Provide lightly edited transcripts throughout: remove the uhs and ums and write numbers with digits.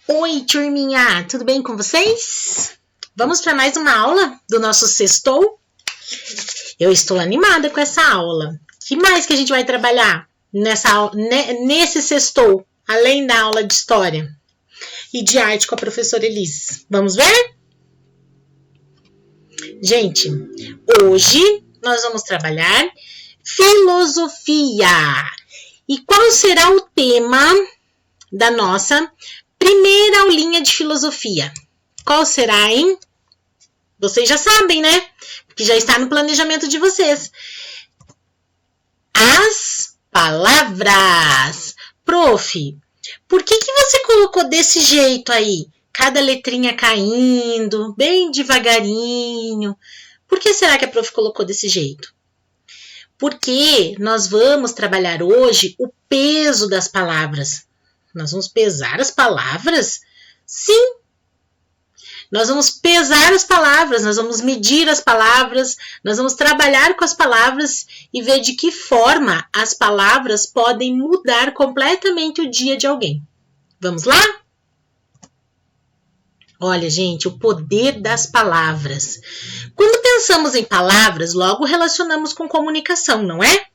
Oi, turminha! Tudo bem com vocês? Vamos para mais uma aula do nosso Sextou? Eu estou animada com essa aula. O que mais que a gente vai trabalhar nesse Sextou, além da aula de História e de Arte com a professora Elis? Vamos ver? Gente, hoje nós vamos trabalhar filosofia. E qual será o tema da nossa primeira aulinha de filosofia? Qual será, hein? Vocês já sabem, né? Porque já está no planejamento de vocês. As palavras. Prof, por que você colocou desse jeito aí? Cada letrinha caindo, bem devagarinho. Por que será que a prof colocou desse jeito? Porque nós vamos trabalhar hoje o peso das palavras. Nós vamos pesar as palavras? Sim! Nós vamos pesar as palavras, nós vamos medir as palavras, nós vamos trabalhar com as palavras e ver de que forma as palavras podem mudar completamente o dia de alguém. Vamos lá? Olha, gente, o poder das palavras. Quando pensamos em palavras, logo relacionamos com comunicação, não é?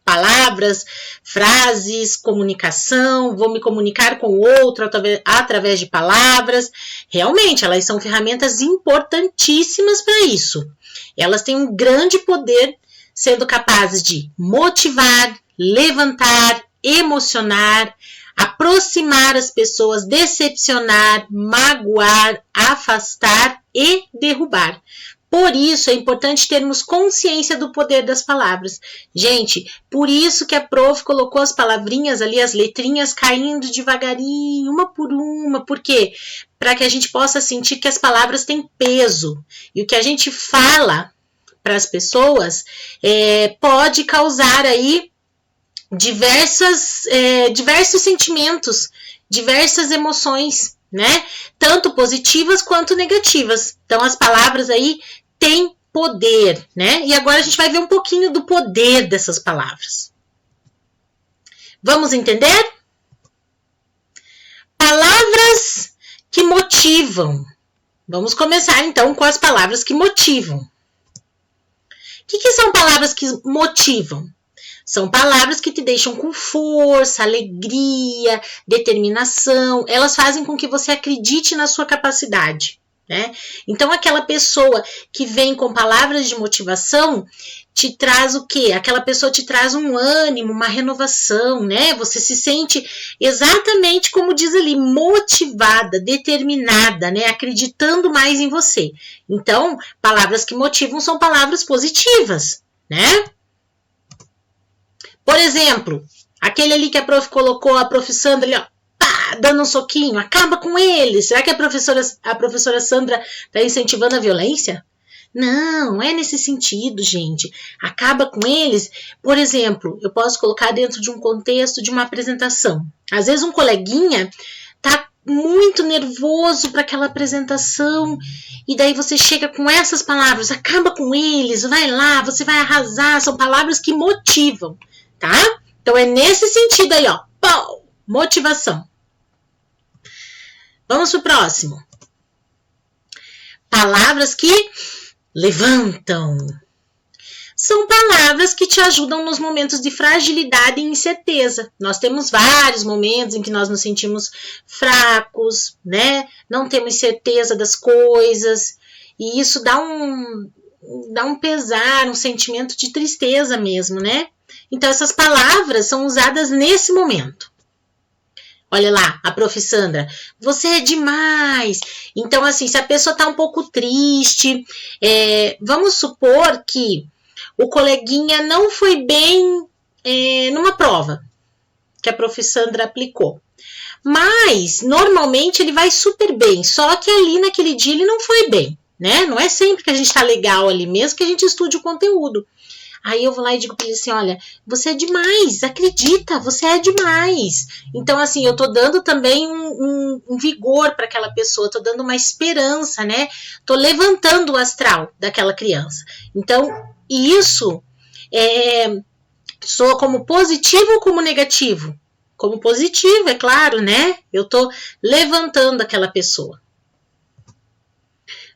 Palavras, frases, comunicação, vou me comunicar com o outro através de palavras. Realmente, elas são ferramentas importantíssimas para isso. Elas têm um grande poder, sendo capazes de motivar, levantar, emocionar, aproximar as pessoas, decepcionar, magoar, afastar e derrubar. Por isso, é importante termos consciência do poder das palavras. Gente, por isso que a prof colocou as palavrinhas ali, as letrinhas caindo devagarinho, uma por uma. Por quê? Para que a gente possa sentir que as palavras têm peso. E o que a gente fala para as pessoas pode causar aí diversos sentimentos, diversas emoções, né? Tanto positivas quanto negativas. Então, as palavras aí têm poder, né? E agora a gente vai ver um pouquinho do poder dessas palavras. Vamos entender? Palavras que motivam. Vamos começar, então, com as palavras que motivam. O que são palavras que motivam? São palavras que te deixam com força, alegria, determinação. Elas fazem com que você acredite na sua capacidade, né? Então, aquela pessoa que vem com palavras de motivação te traz o quê? Aquela pessoa te traz um ânimo, uma renovação, né? Você se sente exatamente como diz ali, motivada, determinada, né? Acreditando mais em você. Então, palavras que motivam são palavras positivas, né? Por exemplo, aquele ali que a prof colocou, a prof Sandra ali, ó, pá, dando um soquinho, acaba com ele. Será que a professora Sandra está incentivando a violência? Não é nesse sentido, gente. Acaba com eles. Por exemplo, eu posso colocar dentro de um contexto de uma apresentação. Às vezes um coleguinha tá muito nervoso para aquela apresentação e daí você chega com essas palavras, acaba com eles, vai lá, você vai arrasar. São palavras que motivam. Tá? Então, é nesse sentido aí, ó. Pau, motivação. Vamos pro próximo. Palavras que levantam. São palavras que te ajudam nos momentos de fragilidade e incerteza. Nós temos vários momentos em que nós nos sentimos fracos, né? Não temos certeza das coisas. E isso dá um pesar, um sentimento de tristeza mesmo, né? Então, essas palavras são usadas nesse momento. Olha lá, a prof. Sandra, você é demais. Então, assim, se a pessoa está um pouco triste, vamos supor que o coleguinha não foi bem numa prova que a prof. Sandra aplicou. Mas, normalmente, ele vai super bem, só que ali naquele dia ele não foi bem, né? Não é sempre que a gente está legal ali, mesmo que a gente estude o conteúdo. Aí eu vou lá e digo para ele assim, olha, você é demais, acredita, você é demais. Então, assim, eu tô dando também um vigor para aquela pessoa, tô dando uma esperança, né? Tô levantando o astral daquela criança. Então, isso soa como positivo ou como negativo? como positivo, é claro, né? Eu tô levantando aquela pessoa.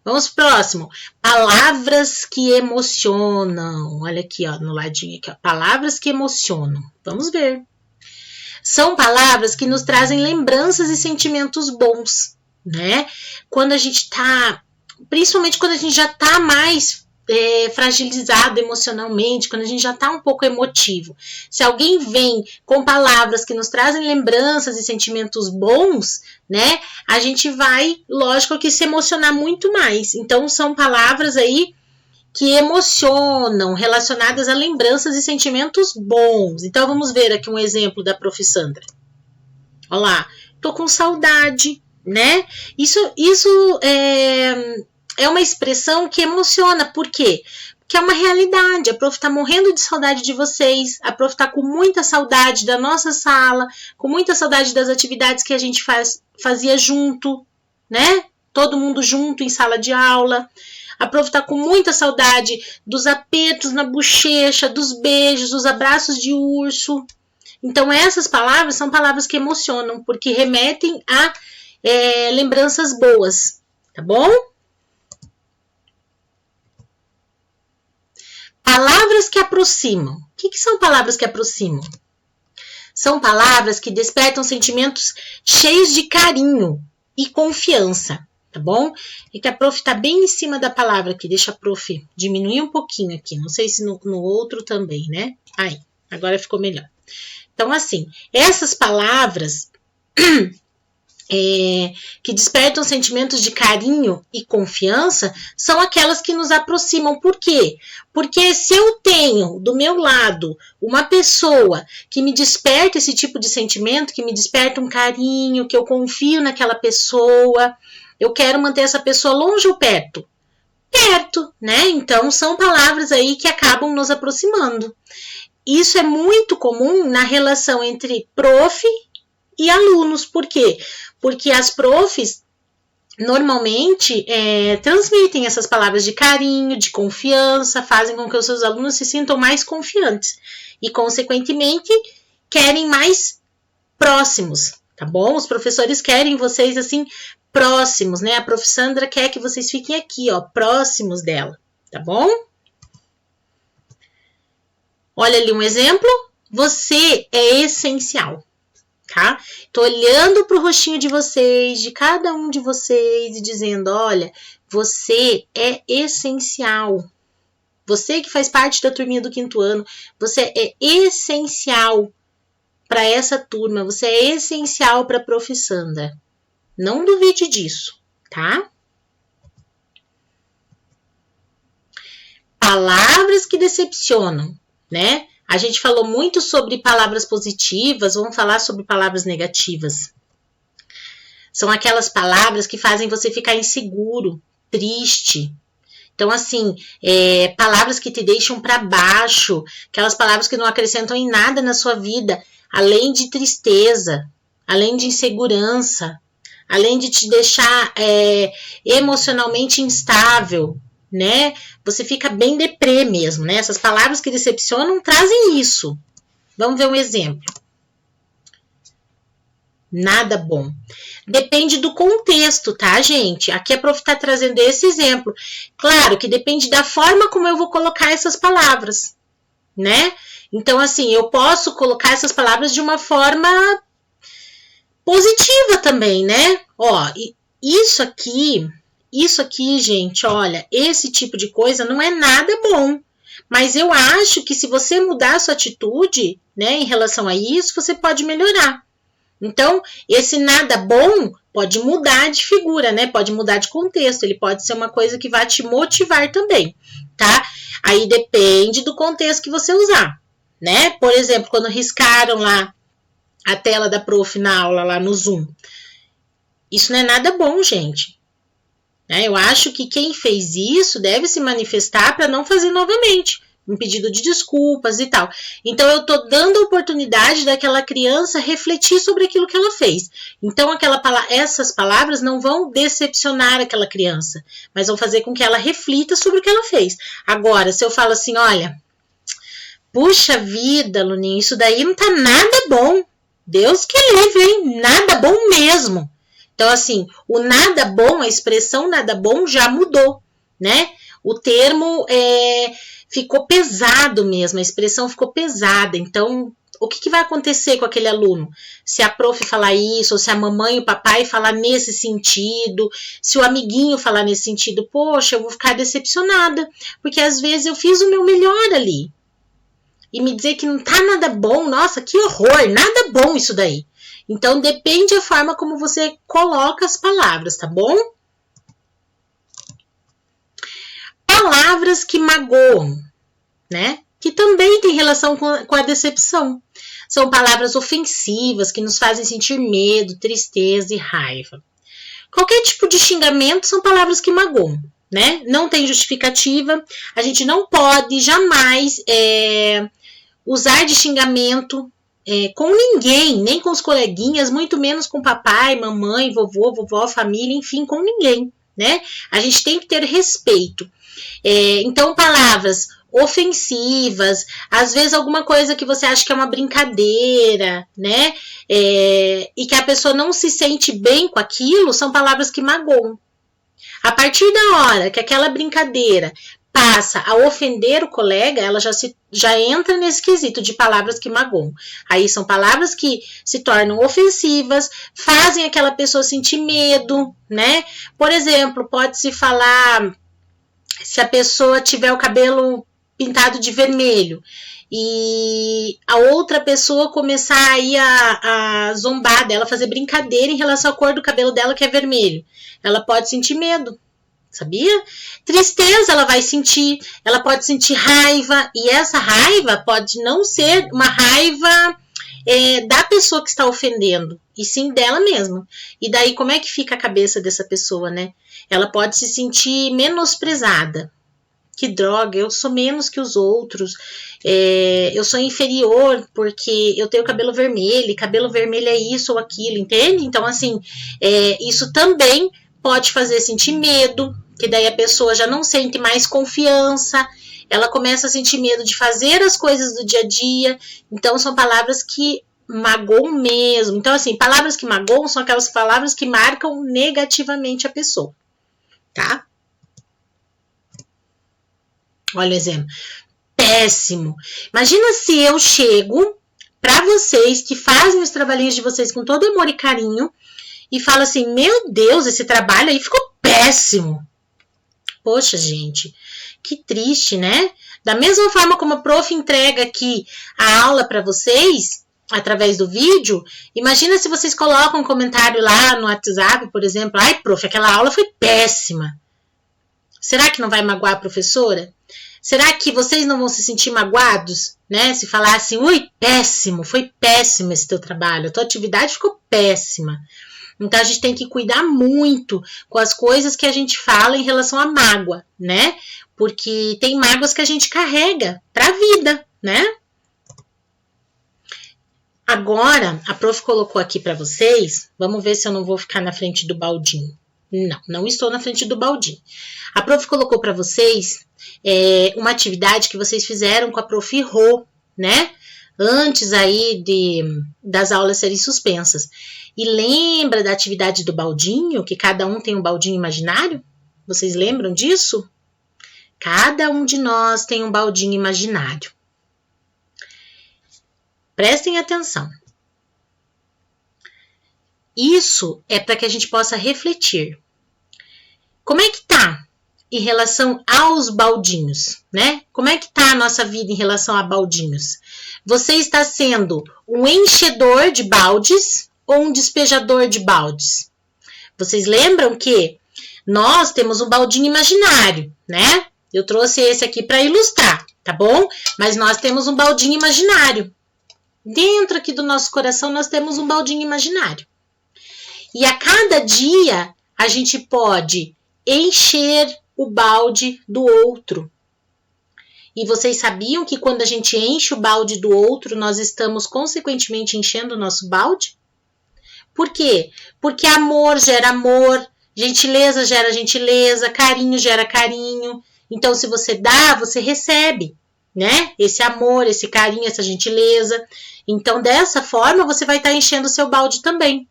Vamos pro próximo. Palavras que emocionam. Olha aqui, ó, no ladinho aqui, ó. Palavras que emocionam. Vamos ver. São palavras que nos trazem lembranças e sentimentos bons, né? Quando a gente tá, principalmente quando a gente já tá mais fragilizado emocionalmente, quando a gente já tá um pouco emotivo. Se alguém vem com palavras que nos trazem lembranças e sentimentos bons, né? A gente vai, lógico que se emocionar muito mais. Então, são palavras aí que emocionam, relacionadas a lembranças e sentimentos bons. Então, vamos ver aqui um exemplo da Prof. Sandra. Olha lá, tô com saudade, né? Isso é uma expressão que emociona. Por quê? Porque é uma realidade. A Prof tá morrendo de saudade de vocês. A Prof tá com muita saudade da nossa sala, com muita saudade das atividades que a gente fazia junto, né? Todo mundo junto em sala de aula. A Prof tá com muita saudade dos apertos na bochecha, dos beijos, dos abraços de urso. Então, essas palavras são palavras que emocionam, porque remetem a lembranças boas, tá bom? Palavras que aproximam. O que são palavras que aproximam? São palavras que despertam sentimentos cheios de carinho e confiança, tá bom? É que a Prof tá bem em cima da palavra aqui. Deixa a Prof diminuir um pouquinho aqui. Não sei se no outro também, né? Aí, agora ficou melhor. Então, assim, essas palavras que despertam sentimentos de carinho e confiança são aquelas que nos aproximam. Por quê? Porque se eu tenho do meu lado uma pessoa que me desperta esse tipo de sentimento, que me desperta um carinho, que eu confio naquela pessoa, eu quero manter essa pessoa longe ou perto? Perto, né? Então, são palavras aí que acabam nos aproximando. Isso é muito comum na relação entre prof e alunos. Por quê? Porque as profs normalmente transmitem essas palavras de carinho, de confiança, fazem com que os seus alunos se sintam mais confiantes e, consequentemente, querem mais próximos, tá bom? Os professores querem vocês, assim, próximos, né? A Prof. Sandra quer que vocês fiquem aqui, ó, próximos dela, tá bom? Olha ali um exemplo. Você é essencial. Tá? Tô olhando pro rostinho de vocês, de cada um de vocês e dizendo, olha, você é essencial. Você que faz parte da turminha do 5º ano, você é essencial para essa turma, você é essencial para a Prof. Sandra. Não duvide disso, tá? Palavras que decepcionam, né? A gente falou muito sobre palavras positivas, vamos falar sobre palavras negativas. São aquelas palavras que fazem você ficar inseguro, triste. Então, assim, palavras que te deixam para baixo, aquelas palavras que não acrescentam em nada na sua vida, além de tristeza, além de insegurança, além de te deixar emocionalmente instável, né? Você fica bem deprê mesmo, né? Essas palavras que decepcionam trazem isso. Vamos ver um exemplo. Nada bom. Depende do contexto, tá, gente? Aqui a Prof tá trazendo esse exemplo. Claro que depende da forma como eu vou colocar essas palavras, né? Então, assim, eu posso colocar essas palavras de uma forma positiva também, né? Ó, isso aqui, gente, olha, esse tipo de coisa não é nada bom. Mas eu acho que se você mudar a sua atitude, né, em relação a isso, você pode melhorar. Então, esse nada bom pode mudar de figura, né? Pode mudar de contexto. Ele pode ser uma coisa que vai te motivar também, tá? Aí depende do contexto que você usar, né? Por exemplo, quando riscaram lá a tela da Prof na aula, lá no Zoom. Isso não é nada bom, gente. Eu acho que quem fez isso deve se manifestar para não fazer novamente. Um pedido de desculpas e tal. Então, eu tô dando a oportunidade daquela criança refletir sobre aquilo que ela fez. Então, essas palavras não vão decepcionar aquela criança, mas vão fazer com que ela reflita sobre o que ela fez. Agora, se eu falo assim, olha, puxa vida, Luninha, isso daí não tá nada bom. Deus que livre, hein? Nada bom mesmo. Então, assim, o nada bom, a expressão nada bom já mudou, né? O termo ficou pesado mesmo, a expressão ficou pesada. Então, o que vai acontecer com aquele aluno? Se a prof falar isso, ou se a mamãe e o papai falar nesse sentido, se o amiguinho falar nesse sentido, poxa, eu vou ficar decepcionada, porque às vezes eu fiz o meu melhor ali. E me dizer que não tá nada bom, nossa, que horror, nada bom isso daí. Então, depende da forma como você coloca as palavras, tá bom? Palavras que magoam, né? Que também tem relação com a decepção. São palavras ofensivas que nos fazem sentir medo, tristeza e raiva. Qualquer tipo de xingamento são palavras que magoam, né? Não tem justificativa. A gente não pode jamais usar de xingamento com ninguém, nem com os coleguinhas, muito menos com papai, mamãe, vovô, vovó, família, enfim, com ninguém, né? A gente tem que ter respeito. Então, palavras ofensivas, às vezes alguma coisa que você acha que é uma brincadeira, né? E que a pessoa não se sente bem com aquilo, são palavras que magoam. A partir da hora que aquela brincadeira passa a ofender o colega, ela já entra nesse quesito de palavras que magoam. Aí são palavras que se tornam ofensivas, fazem aquela pessoa sentir medo, né? Por exemplo, pode-se falar, se a pessoa tiver o cabelo pintado de vermelho e a outra pessoa começar aí a zombar dela, fazer brincadeira em relação à cor do cabelo dela que é vermelho, ela pode sentir medo. Sabia? Tristeza ela vai sentir, ela pode sentir raiva, e essa raiva pode não ser uma raiva da pessoa que está ofendendo, e sim dela mesma. E daí como é que fica a cabeça dessa pessoa, né? Ela pode se sentir menosprezada. Que droga, eu sou menos que os outros, eu sou inferior porque eu tenho cabelo vermelho, e cabelo vermelho é isso ou aquilo, entende? Então, assim, isso também pode fazer sentir medo, que daí a pessoa já não sente mais confiança, ela começa a sentir medo de fazer as coisas do dia a dia. Então, são palavras que magoam mesmo. Então, assim, palavras que magoam são aquelas palavras que marcam negativamente a pessoa, tá? Olha o exemplo. Péssimo. Imagina se eu chego para vocês que fazem os trabalhinhos de vocês com todo amor e carinho e falo assim, meu Deus, esse trabalho aí ficou péssimo. Poxa, gente, que triste, né? Da mesma forma como a prof entrega aqui a aula para vocês, através do vídeo, imagina se vocês colocam um comentário lá no WhatsApp, por exemplo, ai, prof, aquela aula foi péssima. Será que não vai magoar a professora? Será que vocês não vão se sentir magoados, né? Se falar assim, ui, péssimo, foi péssimo esse teu trabalho, a tua atividade ficou péssima. Então, a gente tem que cuidar muito com as coisas que a gente fala em relação à mágoa, né? Porque tem mágoas que a gente carrega para a vida, né? Agora, a prof colocou aqui para vocês, vamos ver se eu não vou ficar na frente do baldinho. Não estou na frente do baldinho. A prof colocou para vocês uma atividade que vocês fizeram com a prof Rô, né? Antes aí das aulas serem suspensas. E lembra da atividade do baldinho, que cada um tem um baldinho imaginário? Vocês lembram disso? Cada um de nós tem um baldinho imaginário. Prestem atenção. Isso é para que a gente possa refletir. Como é que tá em relação aos baldinhos, né? Como é que tá a nossa vida em relação a baldinhos? Você está sendo um enchedor de baldes ou um despejador de baldes? Vocês lembram que nós temos um baldinho imaginário, né? Eu trouxe esse aqui para ilustrar, tá bom? Mas nós temos um baldinho imaginário. Dentro aqui do nosso coração nós temos um baldinho imaginário. E a cada dia a gente pode encher o balde do outro. E vocês sabiam que quando a gente enche o balde do outro, nós estamos consequentemente enchendo o nosso balde? Por quê? Porque amor gera amor, gentileza gera gentileza, carinho gera carinho. Então, se você dá, você recebe. né? Esse amor, esse carinho, essa gentileza. Então, dessa forma, você vai estar enchendo o seu balde também.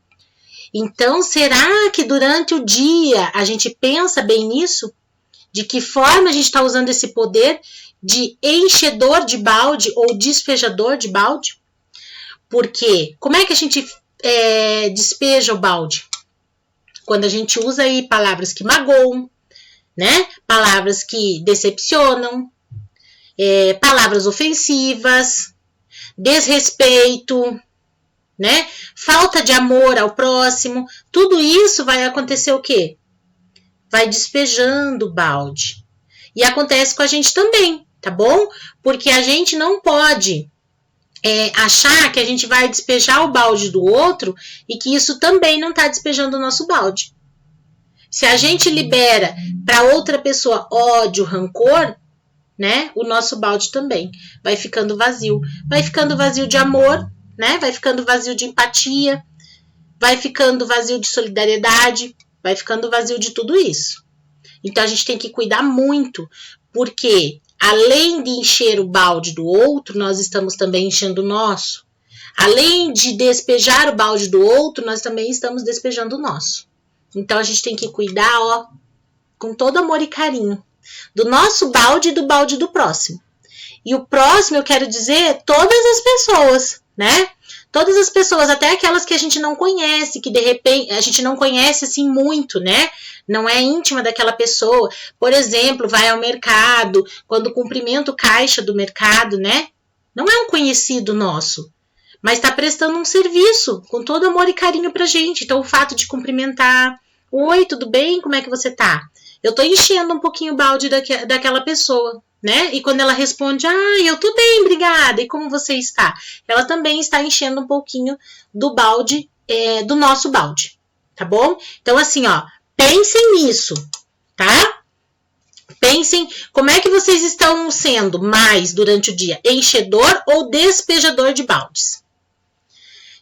Então, será que durante o dia a gente pensa bem nisso? De que forma a gente está usando esse poder de enchedor de balde ou despejador de balde? Porque como é que a gente despeja o balde? Quando a gente usa aí palavras que magoam, né? Palavras que decepcionam, palavras ofensivas, desrespeito, né? Falta de amor ao próximo. Tudo isso vai acontecer o quê? Vai despejando o balde. E acontece com a gente também, tá bom? Porque a gente não pode achar que a gente vai despejar o balde do outro e que isso também não está despejando o nosso balde. Se a gente libera para outra pessoa ódio, rancor, né? O nosso balde também vai ficando vazio. Vai ficando vazio de amor, né? Vai ficando vazio de empatia, vai ficando vazio de solidariedade, vai ficando vazio de tudo isso. Então a gente tem que cuidar muito, porque além de encher o balde do outro, nós estamos também enchendo o nosso. Além de despejar o balde do outro, nós também estamos despejando o nosso. Então a gente tem que cuidar, ó, com todo amor e carinho, do nosso balde e do balde do próximo. E o próximo, eu quero dizer, todas as pessoas, né? Todas as pessoas, até aquelas que a gente não conhece, que de repente a gente não conhece assim muito, né? Não é íntima daquela pessoa. Por exemplo, vai ao mercado, quando cumprimenta o caixa do mercado, né? Não é um conhecido nosso, mas está prestando um serviço com todo amor e carinho pra gente. Então, o fato de cumprimentar, oi, tudo bem? Como é que você tá? Eu tô enchendo um pouquinho o balde daquela pessoa, né? E quando ela responde, eu tô bem, obrigada, e como você está? Ela também está enchendo um pouquinho do balde, do nosso balde, tá bom? Então, assim, ó, pensem nisso, tá? Pensem como é que vocês estão sendo mais durante o dia, enchedor ou despejador de baldes.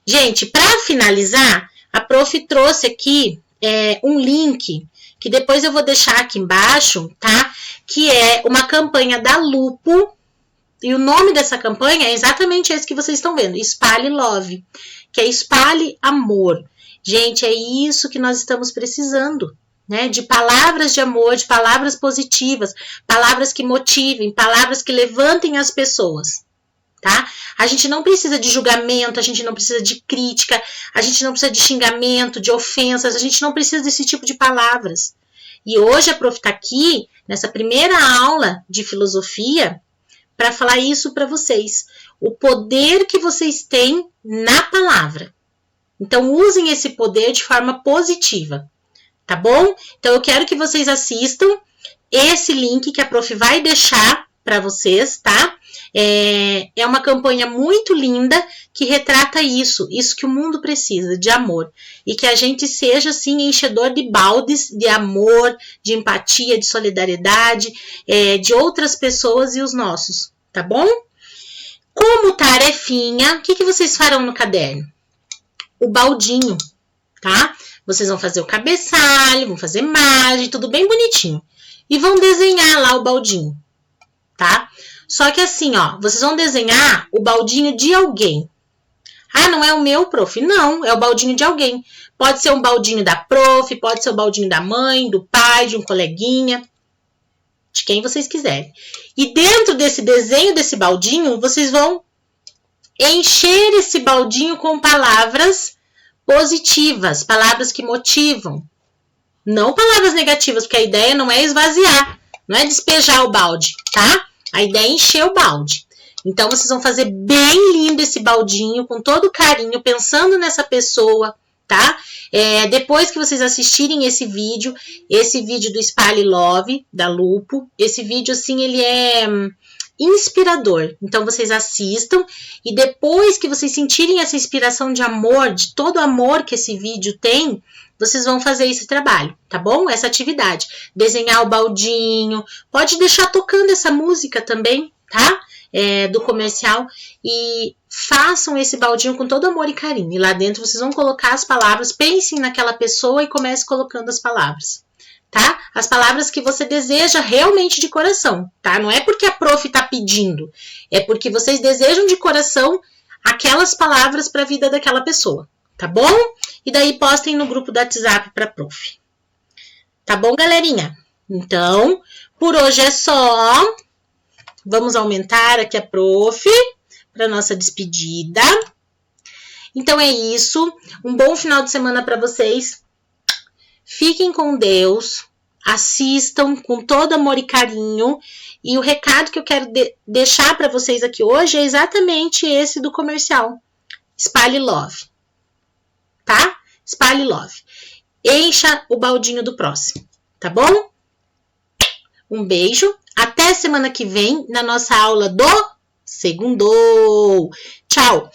Gente, para finalizar, a prof trouxe aqui um link que depois eu vou deixar aqui embaixo, tá? Que é uma campanha da Lupo, e o nome dessa campanha é exatamente esse que vocês estão vendo, Espalhe Love, que é Espalhe Amor. Gente, é isso que nós estamos precisando, né? De palavras de amor, de palavras positivas, palavras que motivem, palavras que levantem as pessoas, tá? A gente não precisa de julgamento, a gente não precisa de crítica, a gente não precisa de xingamento, de ofensas, a gente não precisa desse tipo de palavras. E hoje a prof tá aqui, nessa primeira aula de filosofia, para falar isso para vocês. O poder que vocês têm na palavra. Então, usem esse poder de forma positiva, tá bom? Então, eu quero que vocês assistam esse link que a prof vai deixar para vocês, tá? É uma campanha muito linda que retrata isso que o mundo precisa, de amor. E que a gente seja, assim, enchedor de baldes de amor, de empatia, de solidariedade, de outras pessoas e os nossos, tá bom? Como tarefinha, o que vocês farão no caderno? O baldinho, tá? Vocês vão fazer o cabeçalho, vão fazer margem, tudo bem bonitinho. E vão desenhar lá o baldinho, tá? Só que assim, ó, vocês vão desenhar o baldinho de alguém. Ah, não é o meu, prof? Não, é o baldinho de alguém. Pode ser um baldinho da prof, pode ser o baldinho da mãe, do pai, de um coleguinha, de quem vocês quiserem. E dentro desse desenho desse baldinho, vocês vão encher esse baldinho com palavras positivas, palavras que motivam. Não palavras negativas, porque a ideia não é esvaziar, não é despejar o balde, tá? A ideia é encher o balde. Então, vocês vão fazer bem lindo esse baldinho, com todo carinho, pensando nessa pessoa, tá? Depois que vocês assistirem esse vídeo do Espalhe Love, da Lupo, esse vídeo, assim, ele é inspirador. Então, vocês assistam e depois que vocês sentirem essa inspiração de amor, de todo o amor que esse vídeo tem, vocês vão fazer esse trabalho, tá bom? Essa atividade. Desenhar o baldinho. Pode deixar tocando essa música também, tá? Do comercial. E façam esse baldinho com todo amor e carinho. E lá dentro vocês vão colocar as palavras. Pensem naquela pessoa e comecem colocando as palavras. tá? As palavras que você deseja realmente de coração, tá? Não é porque a prof tá pedindo, é porque vocês desejam de coração aquelas palavras para a vida daquela pessoa, tá bom? E daí postem no grupo do WhatsApp para prof. Tá bom, galerinha? Então, por hoje é só. Vamos aumentar aqui a prof para nossa despedida. Então é isso. Um bom final de semana para vocês. Fiquem com Deus. Assistam com todo amor e carinho. E o recado que eu quero deixar para vocês aqui hoje é exatamente esse do comercial. Espalhe love. Tá? Espalhe love. Encha o baldinho do próximo. Tá bom? Um beijo. Até semana que vem na nossa aula do Segundou. Tchau.